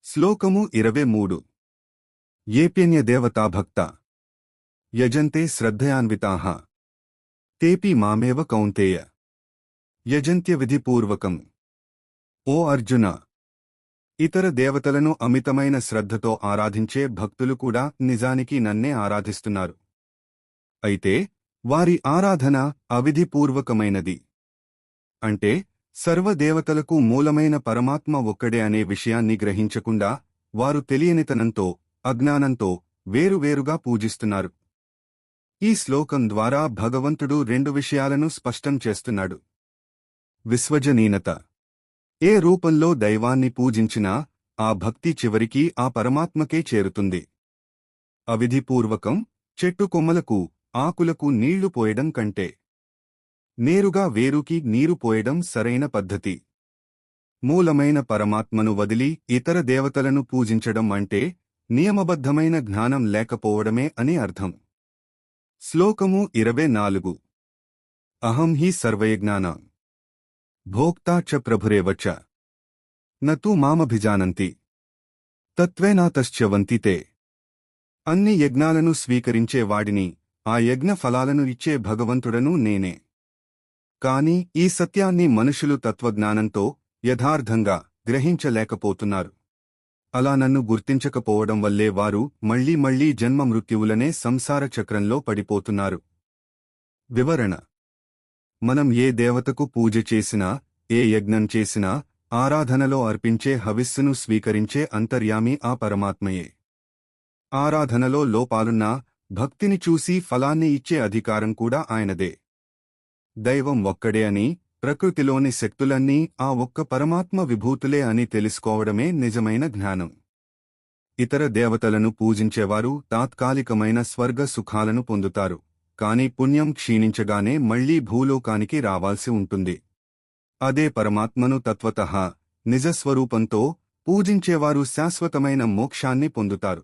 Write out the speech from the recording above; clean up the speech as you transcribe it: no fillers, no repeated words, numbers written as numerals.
శ్లోకము 23 ఏప్యన్యదేవతాభక్త యజంతే శ్రద్ధయాన్వితాః తేపి మామేవ కౌంతేయ యజంత్య విధిపూర్వకం. ఓ అర్జున, ఇతర దేవతలను అమితమైన శ్రద్ధతో ఆరాధించే భక్తులు కూడా నిజానికి నన్నే ఆరాధిస్తున్నారు. అయితే వారి ఆరాధన అవిధిపూర్వకమైనది. అంటే సర్వదేవతలకు మూలమైన పరమాత్మ ఒక్కడే అనే విషయాన్ని గ్రహించకుండా వారు తెలియనితనంతో, అజ్ఞానంతో వేరువేరుగా పూజిస్తున్నారు. ఈ శ్లోకం ద్వారా భగవంతుడు రెండు విషయాలను స్పష్టం చేస్తున్నాడు. విశ్వజనీనత. ఏ రూపంలో దైవాన్ని పూజించినా ఆ భక్తి చివరికి ఆ పరమాత్మకే చేరుతుంది. అవిధిపూర్వకం. చెట్టు కొమ్మలకు, ఆకులకు నీళ్లు పోయడం కంటే నేరుగా వేరుకి నీరు పోయడం సరైన పద్ధతి. మూలమైన పరమాత్మను వదిలి ఇతర దేవతలను పూజించడం అంటే నియమబద్ధమైన జ్ఞానం లేకపోవడమే అని అర్థం. శ్లోకము 24 అహం హి సర్వయజ్ఞానాం భోక్తా చ ప్రభురేవ చ నతు మామభిజానంతి తత్వేనాతశ్చవంతి తే. అన్ని యజ్ఞాలను స్వీకరించే వాడిని, ఆ యజ్ఞ ఫలాలను ఇచ్చే భగవంతుడను నేనే. కాని ఈ సత్యాన్ని మనుషులు తత్వజ్ఞానంతో యథార్థంగా గ్రహించలేకపోతున్నారు. అలా నన్ను గుర్తించకపోవడం వల్లే వారు మళ్లీ మళ్లీ జన్మ మృత్యువులనే సంసార చక్రంలో పడిపోతున్నారు. వివరణ. మనం ఏ దేవతకు పూజ చేసినా, ఏ యజ్ఞం చేసినా ఆరాధనలో అర్పించే హవిస్సును స్వీకరించే అంతర్యామి ఆ పరమాత్మయే. ఆరాధనలో లోపాలున్నా భక్తిని చూసి ఫలాన్ని ఇచ్చే అధికారం కూడా ఆయనదే. దైవం ఒక్కడే అని, ప్రకృతిలోని శక్తులన్నీ ఆ ఒక్క పరమాత్మ విభూతులే అని తెలుసుకోవడమే నిజమైన జ్ఞానం. ఇతర దేవతలను పూజించేవారు తాత్కాలికమైన స్వర్గ సుఖాలను పొందుతారు, కాని పుణ్యం క్షీణించగానే మళ్లీ భూలోకానికి రావాల్సి ఉంటుంది. అదే పరమాత్మను తత్వతః నిజస్వరూపంతో పూజించేవారు శాశ్వతమైన మోక్షాన్ని పొందుతారు.